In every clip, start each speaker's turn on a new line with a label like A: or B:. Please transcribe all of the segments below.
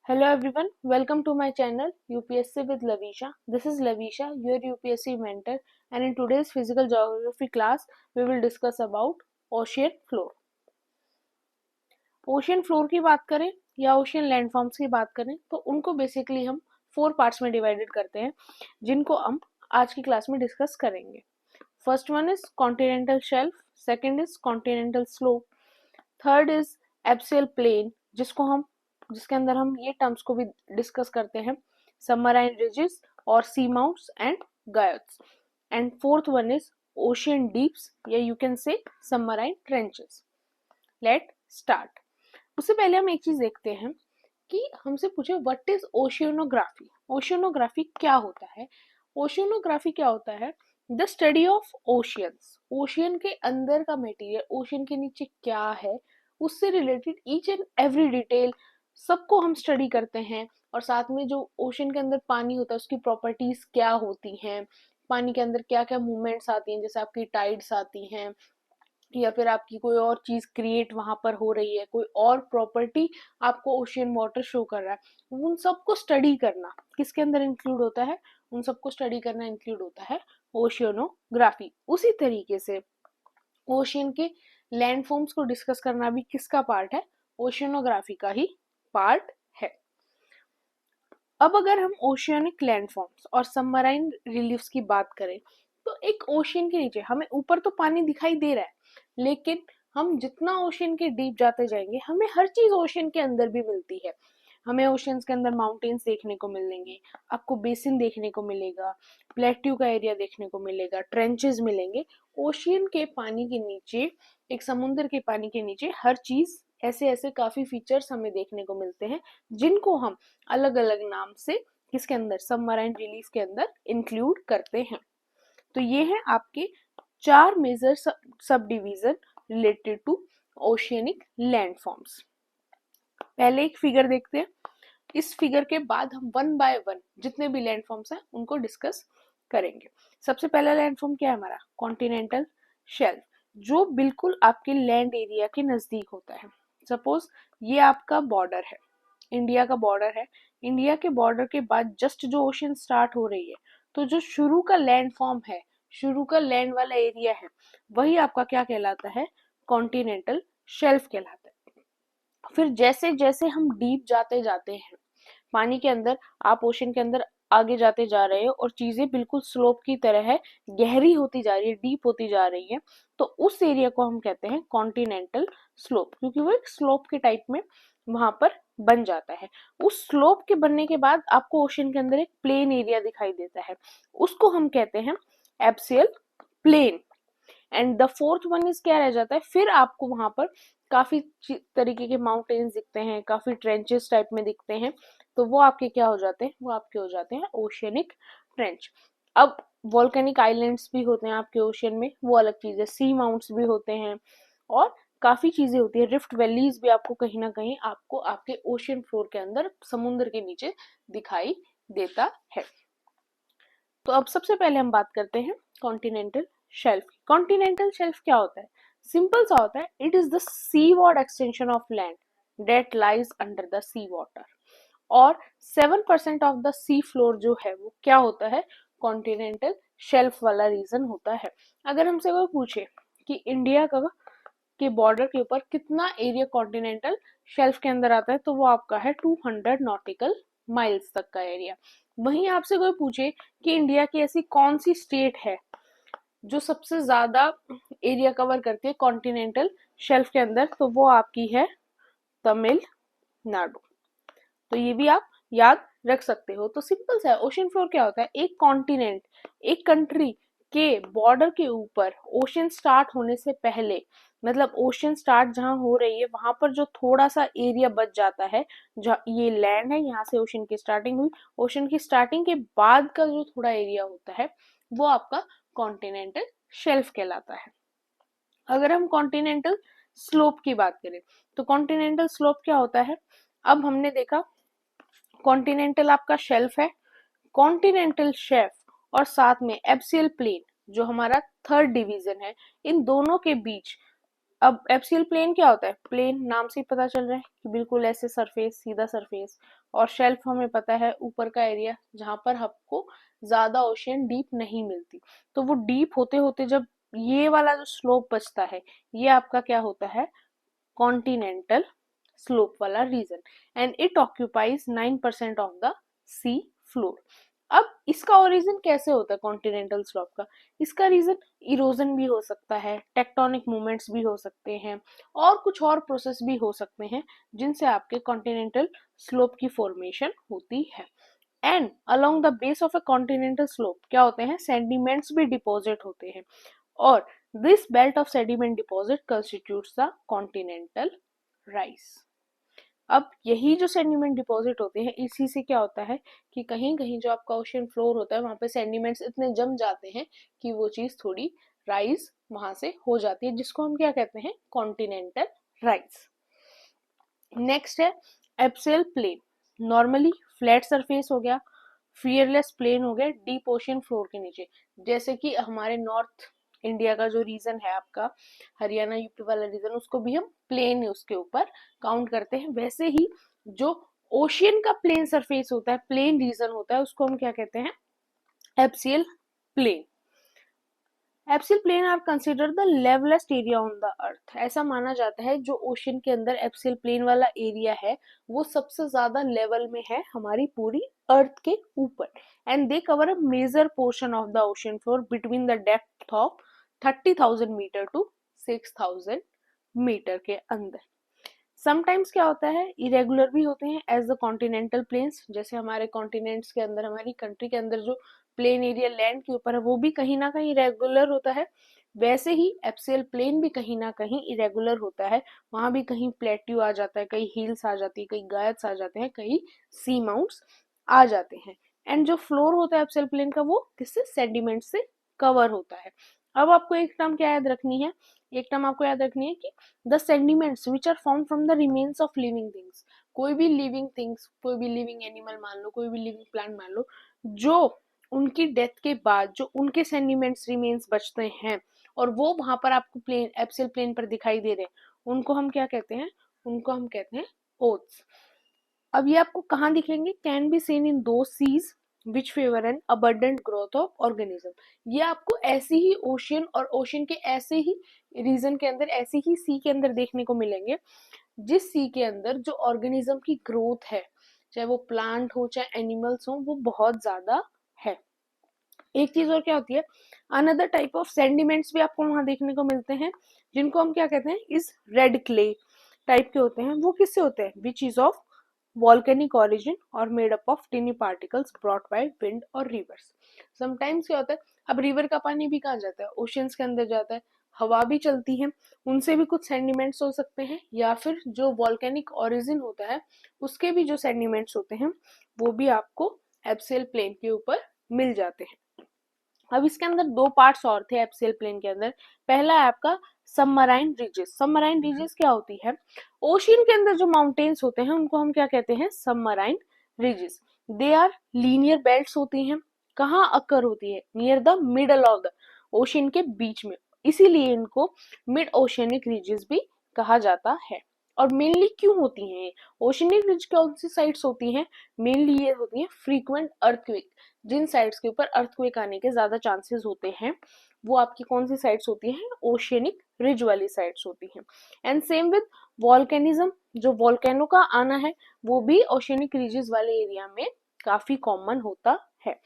A: Hello everyone, welcome to my channel UPSC with Lavisha. This is Lavisha, your UPSC mentor, and in today's physical geography class, we will discuss about ocean floor. Ocean floor की बात करें या ocean landforms की बात करें तो उनको basically हम 4 पार्ट्स में डिवाइडेड करते हैं, जिनको हम आज की क्लास में डिस्कस करेंगे. First one is continental shelf, second is continental slope, third is abyssal plain जिसके अंदर हम ये टर्म्स को भी डिस्कस करते हैं, सबमराइन रिजेस और sea mounts and guyots, and fourth one is ocean deeps या you can say submarine trenches. Let start. उससे पहले हम एक चीज देखते हैं कि हमसे पूछे व्हाट इज ओशियनोग्राफी. ओशियनोग्राफी क्या होता है? ओशियनोग्राफी क्या होता है? The study of oceans. Ocean के अंदर का मटेरियल, ओशियन के नीचे क्या है, उससे related each and every detail सबको हम स्टडी करते हैं. और साथ में जो ओशियन के अंदर पानी होता है उसकी प्रॉपर्टीज क्या होती हैं, पानी के अंदर क्या क्या मूवमेंट्स आती हैं, जैसे आपकी टाइड्स आती हैं या फिर आपकी कोई और चीज क्रिएट वहां पर हो रही है, कोई और प्रॉपर्टी आपको ओशियन वाटर शो कर रहा है, उन सबको स्टडी करना किसके अंदर इंक्लूड होता है? उन सबको स्टडी करना इंक्लूड होता है ओशियनोग्राफी. उसी तरीके से ओशियन के लैंडफॉर्म्स को डिस्कस करना भी किसका पार्ट है? ओशियनोग्राफी का ही पार्ट है. अब अगर हम ओशियनिक लैंडफॉर्म्स और सबमराइन रिलीफ्स की बात करें तो एक ओशियन के नीचे हमें ऊपर तो पानी दिखाई दे रहा है, लेकिन हम जितना ओशियन के डीप जाते जाएंगे हमें हर चीज ओशियन के अंदर भी मिलती है. हमें ओशियंस के अंदर माउंटेन्स देखने को मिलेंगे, आपको बेसिन देखने को मिलेगा, प्लेट्यू का एरिया देखने को मिलेगा, ट्रेंचेस मिलेंगे. ओशियन के पानी के नीचे, एक समुद्र के पानी के नीचे हर चीज ऐसे ऐसे काफी फीचर्स हमें देखने को मिलते हैं, जिनको हम अलग अलग नाम से किसके अंदर, सबमराइन रिलीफ के अंदर इंक्लूड करते हैं. तो ये है आपके 4 major subdivision related to oceanic landforms. पहले एक फिगर देखते हैं, इस फिगर के बाद हम वन बाय वन जितने भी लैंडफॉर्म्स हैं उनको डिस्कस करेंगे. सबसे पहला लैंडफॉर्म क्या है हमारा? कॉन्टिनेंटल शेल्फ, जो बिल्कुल आपके लैंड एरिया के नजदीक होता है. सपोज ये आपका बॉर्डर है, इंडिया का बॉर्डर है. इंडिया के बॉर्डर के बाद जस्ट जो ओशन स्टार्ट हो रही है, तो जो शुरू का लैंड फॉर्म है, शुरू का लैंड वाला एरिया है, वही आपका क्या कहलाता है? कॉन्टिनेंटल शेल्फ कहलाता है. फिर जैसे जैसे हम डीप जाते जाते हैं पानी के अंदर, आप ओशन के अंदर आगे जाते जा रहे हो और चीजें बिल्कुल स्लोप की तरह है, गहरी होती जा रही है, डीप होती जा रही है, तो उस एरिया को हम कहते हैं कॉन्टिनेंटल स्लोप, क्योंकि वो एक स्लोप के टाइप में वहां पर बन जाता है. उस स्लोप के बनने के बाद आपको ओशन के अंदर एक प्लेन एरिया दिखाई देता है, उसको हम कहते हैं abyssal plain. And the fourth one is क्या रह जाता है? फिर आपको वहां पर काफी तरीके के माउंटेन्स दिखते हैं, काफी ट्रेंचेस टाइप में दिखते हैं, तो वो आपके क्या हो जाते हैं? वो आपके हो जाते हैं ओशियनिक ट्रेंच. अब वोल्केनिक आइलैंड्स भी होते हैं आपके ओशियन में, वो अलग चीज है. सी माउंट्स भी होते हैं और काफी चीजें होती है. रिफ्ट वैलीज भी आपको कहीं ना कहीं आपको आपके ओशियन फ्लोर के अंदर, समुद्र के नीचे दिखाई देता है. तो अब सबसे पहले हम बात करते हैं कॉन्टिनेंटल शेल्फ. कॉन्टिनेंटल शेल्फ क्या होता है? सिंपल सा होता है, it is the seaward extension of land that lies under the sea water. और 7% ऑफ द सी फ्लोर जो है वो क्या होता है? कॉन्टिनेंटल शेल्फ वाला रीजन होता है. अगर हमसे कोई पूछे कि इंडिया का के बॉर्डर के ऊपर कितना एरिया कॉन्टिनेंटल शेल्फ के अंदर आता है, तो वो आपका है 200 नॉटिकल माइल्स तक का एरिया. वहीं आपसे कोई पूछे कि इंडिया की ऐसी कौन सी स्टेट है जो सबसे ज्यादा एरिया कवर करती है कॉन्टिनेंटल शेल्फ के अंदर, तो वो आपकी है तमिलनाडु. तो ये भी आप याद रख सकते हो. तो सिंपल सा है, ओशन फ्लोर क्या होता है? एक कॉन्टिनेंट, एक कंट्री के बॉर्डर के ऊपर ओशन स्टार्ट होने से पहले, मतलब ओशन स्टार्ट जहां हो रही है वहां पर जो थोड़ा सा एरिया बच जाता है, जहाँ ये लैंड है, यहाँ से ओशन की स्टार्टिंग हुई, ओशन की स्टार्टिंग के बाद का जो थोड़ा एरिया होता है वो आपका कॉन्टिनेंटल शेल्फ कहलाता है. अगर हम कॉन्टिनेंटल स्लोप की बात करें तो कॉन्टिनेंटल स्लोप क्या होता है? अब हमने देखा कॉन्टिनेंटल आपका शेल्फ है, कॉन्टिनेंटल शेल्फ और साथ में एब्सियल प्लेन जो हमारा थर्ड डिवीजन है, इन दोनों के बीच अब एप्सियल प्लेन क्या होता है? प्लेन नाम से ही पता चल रहा है कि बिल्कुल ऐसे सरफेस, सीधा सरफेस। और शेल्फ हमें पता है ऊपर का एरिया जहां पर आपको ज्यादा ओशियन डीप नहीं मिलती। तो वो डीप होते होते जब ये वाला जो स्लोप बचता है, ये आपका क्या होता है? कॉन्टिनेंटल स्लोप वाला region, and it occupies 9% of the sea floor. अब इसका ओरिजिन कैसे होता है कॉन्टिनेंटल स्लोप का? इसका रीजन इरोजन भी हो सकता है, टेक्टोनिक मूवमेंट्स भी हो सकते हैं, और कुछ और प्रोसेस भी हो सकते हैं जिनसे आपके कॉन्टिनेंटल स्लोप की फॉर्मेशन होती है। And along the base of a continental slope क्या होते हैं? सेडिमेंट्स भी डिपॉजिट होते हैं, और this belt of sediment deposit constitutes the continental rise. अब यही जो सेडिमेंट डिपॉजिट होते हैं, इसी से क्या होता है कि कहीं कहीं जो आपका ओशन फ्लोर होता है वहां पे सेडिमेंट्स इतने जम जाते हैं कि वो चीज थोड़ी राइज वहां से हो जाती है, जिसको हम क्या कहते हैं? Continental rise. नेक्स्ट है एप्सियल प्लेन। नॉर्मली फ्लैट सरफेस हो गया, फियरलेस प्लेन हो गया डीप ओशन फ्लोर के नीचे। जैसे कि हमारे नॉर्थ इंडिया का जो रीजन है आपका, हरियाणा यूपी वाला रीजन, उसको भी हम प्लेन उसके ऊपर काउंट करते हैं। वैसे ही जो ओशियन का प्लेन सरफेस होता है, प्लेन रीजन होता है, उसको हम क्या कहते हैं? Abyssal plain. Abyssal plain are consider the levelest area on the earth. ऐसा माना जाता है जो ओशन के अंदर एप्सियल प्लेन वाला एरिया है वो सबसे ज्यादा लेवल में है हमारी पूरी अर्थ के ऊपर। And they cover a major portion of the ocean floor between the depth of 30,000 metre to 6,000 metre के अंदर। समटाइम्स क्या होता है? इरेगुलर भी होते हैं एज द कॉन्टिनेंटल प्लेन्स। जैसे हमारे कॉन्टिनेंट्स के अंदर, हमारी कंट्री के अंदर जो प्लेन एरिया लैंड के ऊपर है वो भी कहीं ना कहीं इरेगुलर होता है। वैसे ही एप्सियल प्लेन भी कहीं ना कहीं इरेगुलर होता है। वहां भी कहीं प्लेट्यू आ जाता है, कहीं हिल्स आ जाती है, कहीं गायत्स आ जाते हैं, कहीं सी माउंट्स आ जाते हैं। एंड जो फ्लोर होता है एप्सियल प्लेन का वो किससे? सेडिमेंट से कवर होता है। अब आपको एक टर्म क्या याद रखनी है? एक टर्म आपको याद रखनी है कि the sediments which are form from the remains of living things. कोई भी लिविंग थिंग्स, कोई भी लिविंग एनिमल मान लो, कोई भी लिविंग प्लांट मान लो, जो उनकी डेथ के बाद जो उनके सेडिमेंट्स रिमेन्स बचते हैं और वो वहां पर आपको प्लेन एप्सियल प्लेन पर दिखाई दे रहे हैं, उनको हम क्या कहते हैं? उनको हम कहते हैं ओथ्स। अब ये आपको कहाँ दिखेंगे? Can be seen in those seas which favour an abundant growth of organism. ये आपको ऐसे ही ओशियन और ओशियन के ऐसे ही रीजन के अंदर, ऐसे ही सी के अंदर देखने को मिलेंगे जिस सी के अंदर जो ऑर्गेनिज्म की ग्रोथ है, चाहे वो प्लांट हो चाहे एनिमल्स हो, वो बहुत ज्यादा है। एक चीज और क्या होती है? अनदर टाइप ऑफ सेडिमेंट्स भी आपको वहां देखने को मिलते हैं जिनको हम क्या कहते हैं? इस रेड क्ले टाइप के होते हैं। वो किससे होते हैं? Which is of volcanic origin or made up of tiny particles brought by wind और rivers। sometimes क्या होता है? अब रिवर का पानी भी कहाँ जाता है? ओशियंस के अंदर जाता है। हवा भी चलती है, उनसे भी कुछ सेडिमेंट्स हो सकते हैं, या फिर जो वॉल्केनिक ओरिजिन होता है उसके भी जो सेडिमेंट्स होते हैं वो भी आपको एप्सियल प्लेन के ऊपर मिल जाते हैं। अब इसके अंदर दो पार्ट्स और थे एप्सियल प्लेन के अंदर। पहला है आपका सबमराइन रिजेस। सबमराइन रिजेस क्या होती है? ओशियन के अंदर जो माउंटेन्स होते हैं उनको हम क्या कहते हैं? Submarine ridges. They are linear belts होती हैं। कहाँ अकर होती है? Near the middle of the ocean के बीच में, इसीलिए इनको मिड ओशियनिक रिजेस भी कहा जाता है। और मेनली क्यों होती हैं? ओशियनिक रिज कौन सी साइड्स होती हैं? मेनली ये होती हैं फ्रीक्वेंट अर्थक्वेक। जिन साइड्स के ऊपर अर्थक्वेक आने के ज्यादा चांसेस होते हैं वो आपकी कौन सी साइड्स होती हैं? ओशियनिक रिज वाली साइड्स होती हैं। एंड सेम विद वॉल्केनिज्म, जो वॉल्केनो का आना है वो भी ओशियनिक रिजेस वाले एरिया में काफी कॉमन होता है।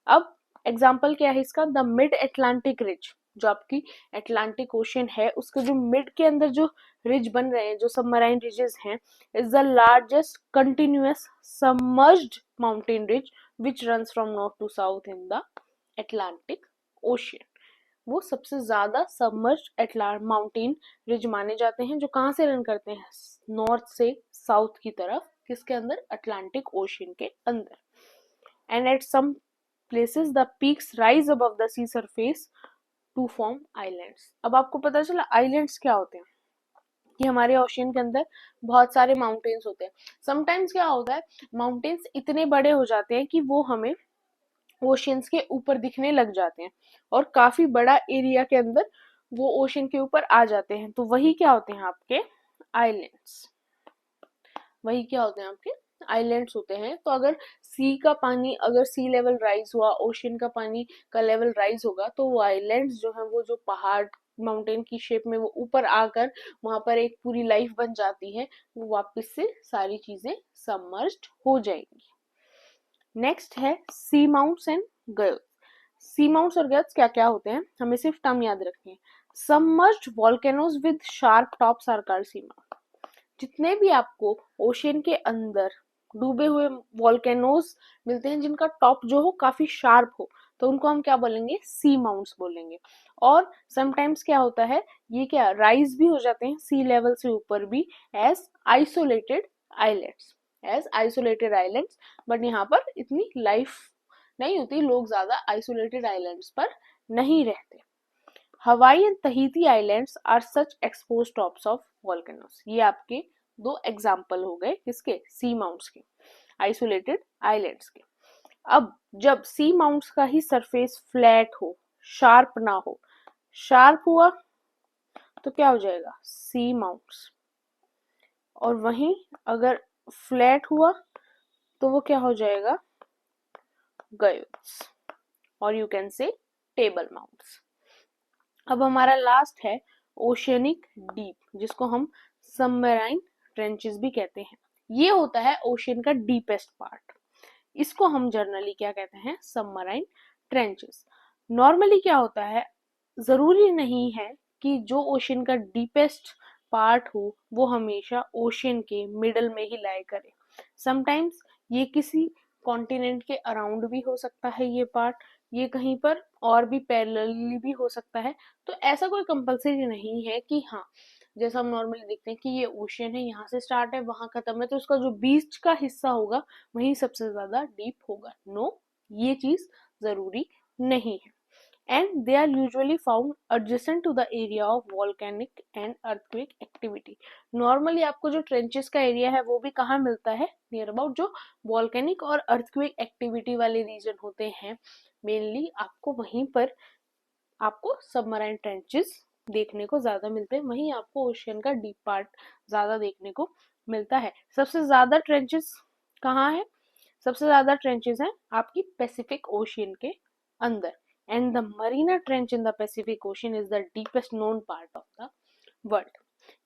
A: अब एग्जाम्पल क्या है इसका? द मिड एटलांटिक रिज, जो आपकी एटलांटिक ओशियन है उसके जो मिड के अंदर जो रिज बन रहे हैं, जो सबमराइन रिजेस हैं, is the largest continuous submerged mountain ridge which runs from north to south in the Atlantic Ocean। वो सबसे ज्यादा सबमर्ज्ड माउंटेन रिज माने जाते हैं जो कहाँ से रन करते हैं? नॉर्थ से साउथ की तरफ, किसके अंदर? अटलांटिक ओशियन के अंदर। And at some places the peaks rise above the sea surface to form islands. अब आपको पता चला आइलैंड्स क्या होते हैं? कि हमारे ओशियन के अंदर बहुत सारे माउंटेन्स होते हैं। समटाइम्स क्या होता है? माउंटेन्स इतने बड़े हो जाते हैं कि वो हमें ओशियंस के ऊपर दिखने लग जाते हैं और काफी बड़ा एरिया के अंदर वो ओशन के ऊपर आ जाते हैं, तो वही क्या होते हैं आपके आइलैंड्स। वही क्या होते हैं आपके आइलैंड्स होते हैं। तो अगर सी का पानी, अगर सी लेवल राइज हुआ, ओशन का पानी का लेवल राइज होगा, तो वो आइलैंड्स जो है वो जो पहाड़ माउंटेन की शेप में वो ऊपर आकर वहां पर एक पूरी लाइफ बन जाती है, वो वापस से सारी चीजें सबमर्ज्ड हो जाएंगी। नेक्स्ट है sea mounts and girls. Sea mounts और गर्ल्स क्या क्या होते हैं, हमें सिर्फ टर्म याद रखनी है। Submerged volcanoes with sharp tops are called seamount. जितने भी आपको ओशन के अंदर डूबे हुए वॉल्केनोज मिलते हैं जिनका टॉप जो हो काफी शार्प हो, तो उनको हम क्या बोलेंगे, सी माउंट्स बोलेंगे। और समटाइम्स क्या होता है, ये क्या राइज भी हो जाते हैं सी लेवल से ऊपर भी as isolated islands, as isolated islands. But यहाँ पर इतनी लाइफ नहीं होती, लोग ज्यादा आइसोलेटेड आइलैंड्स पर नहीं रहते। Hawaii and Tahiti islands are such expose tops of volcanoes. ये आपके दो एग्जाम्पल हो गए किसके, सी माउंट्स के, आइसोलेटेड आइलैंड्स के। अब जब सी माउंट्स का ही सरफेस फ्लैट हो, शार्प ना हो, शार्प हुआ तो क्या हो जाएगा, सी माउंट्स। और वहीं अगर फ्लैट हुआ तो वो क्या हो जाएगा, गयोस, और you can say table mounts. अब हमारा लास्ट है ओशियनिक डीप, जिसको हम सबमराइन ट्रेंचेस भी कहते हैं। ये होता है ओशियन का डीपेस्ट पार्ट, इसको हम जनरली क्या कहते हैं, सबमराइन ट्रेंचेस। नॉर्मली क्या होता है, जरूरी नहीं है कि जो ओशियन का डीपेस्ट पार्ट हो वो हमेशा ओशियन के मिडल में ही लाई करे। समटाइम्स ये किसी कॉन्टिनेंट के अराउंड भी हो सकता है ये पार्ट, ये कहीं पर और भी पैरेलली भी हो सकता है। तो ऐसा कोई कंपलसरी नहीं है कि हाँ, जैसा हम नॉर्मली देखते हैं कि ये ओशियन है, यहाँ से स्टार्ट है वहां खत्म है, तो उसका जो बीच का हिस्सा होगा वही सबसे ज्यादा डीप होगा। नो, ये चीज जरूरी नहीं है। And they are usually found adjacent to the area of volcanic and earthquake activity. Normally आपको जो ट्रेंचेस का एरिया है वो भी कहाँ मिलता है, नियर अबाउट जो वॉल्केनिक और अर्थक्वेक एक्टिविटी वाले रीजन होते हैं, मेनली आपको वहीं पर आपको सबमराइन ट्रेंचेस देखने को ज्यादा मिलते हैं, वहीं आपको ओशियन का डीप पार्ट ज्यादा देखने को मिलता है। सबसे ज्यादा ट्रेंचेस कहाँ है, सबसे ज्यादा ट्रेंचेस हैं आपकी पैसिफिक ओशियन के अंदर। And the Marina trench in the Pacific ocean is the deepest known part of the world.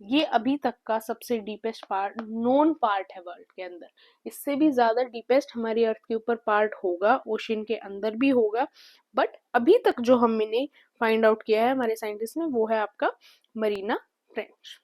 A: ये अभी तक का सबसे डीपेस्ट पार्ट, नोन पार्ट है वर्ल्ड के अंदर। इससे भी ज्यादा डीपेस्ट हमारी अर्थ के ऊपर पार्ट होगा, ओशियन के अंदर भी होगा, बट अभी तक जो हमने फाइंड आउट किया है हमारे साइंटिस्ट ने, वो है आपका Marina trench.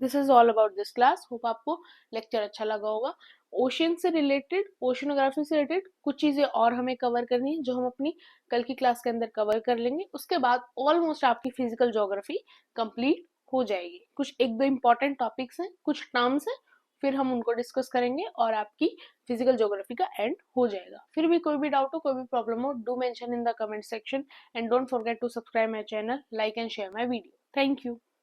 A: This is all about this class. Hope आपको लेक्चर अच्छा लगा होगा। ओशियन से रिलेटेड, ओशियोनोग्राफी से रिलेटेड कुछ चीजें और हमें कवर करनी है जो हम अपनी कल की क्लास के अंदर कवर कर लेंगे। उसके बाद ऑलमोस्ट आपकी फिजिकल ज्योग्राफी कंप्लीट हो जाएगी। कुछ एक दो इंपॉर्टेंट टॉपिक्स हैं, कुछ टर्म्स हैं, फिर हम उनको डिस्कस करेंगे और आपकी फिजिकल ज्योग्राफी का एंड हो जाएगा। फिर भी कोई भी डाउट हो, कोई भी प्रॉब्लम हो, do mention in the comment section and don't forget to subscribe my channel, like and share my video. Thank you.